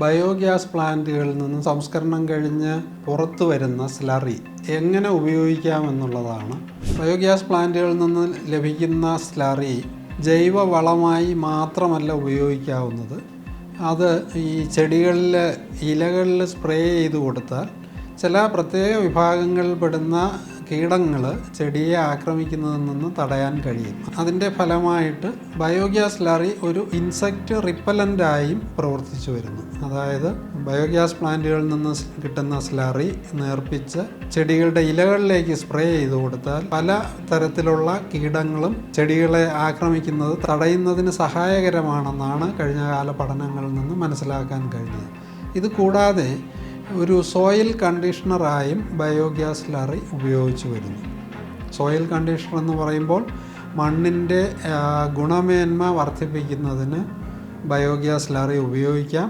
Biogas പ്ലാന്റുകളിൽ നിന്ന് സംസ്കരണം കഴിഞ്ഞ് പുറത്തു വരുന്ന സ്ലറി എങ്ങനെ ഉപയോഗിക്കാമെന്നുള്ളതാണ്. ബയോഗ്യാസ് പ്ലാന്റുകളിൽ നിന്ന് ലഭിക്കുന്ന സ്ലറി ജൈവ വളമായി മാത്രമല്ല ഉപയോഗിക്കാവുന്നത്. അത് ഈ ചെടികളിൽ ഇലകളിൽ സ്പ്രേ ചെയ്ത് കൊടുത്താൽ ചില പ്രത്യേക വിഭാഗങ്ങളിൽപ്പെടുന്ന കീടങ്ങൾ ചെടിയെ ആക്രമിക്കുന്നതിൽ നിന്ന് തടയാൻ കഴിയും. അതിൻ്റെ ഫലമായിട്ട് ബയോഗ്യാസ് സ്ലറി ഒരു ഇൻസെക്റ്റ് റിപ്പലൻ്റായും പ്രവർത്തിച്ചു വരുന്നു. അതായത് ബയോഗ്യാസ് പ്ലാന്റുകളിൽ നിന്ന് കിട്ടുന്ന സ്ലറി നേർപ്പിച്ച് ചെടികളുടെ ഇലകളിലേക്ക് സ്പ്രേ ചെയ്ത് കൊടുത്താൽ പല തരത്തിലുള്ള കീടങ്ങളും ചെടികളെ ആക്രമിക്കുന്നത് തടയുന്നതിന് സഹായകരമാണെന്നാണ് കഴിഞ്ഞകാല പഠനങ്ങളിൽ നിന്ന് മനസ്സിലാക്കാൻ കഴിഞ്ഞത്. ഇത് കൂടാതെ ഒരു സോയിൽ കണ്ടീഷണറായും ബയോഗ്യാസ് സ്ലറി ഉപയോഗിച്ചു വരുന്നു. സോയിൽ കണ്ടീഷണർ എന്ന് പറയുമ്പോൾ മണ്ണിൻ്റെ ഗുണമേന്മ വർദ്ധിപ്പിക്കുന്നതിന് ബയോഗ്യാസ് സ്ലറി ഉപയോഗിക്കാം.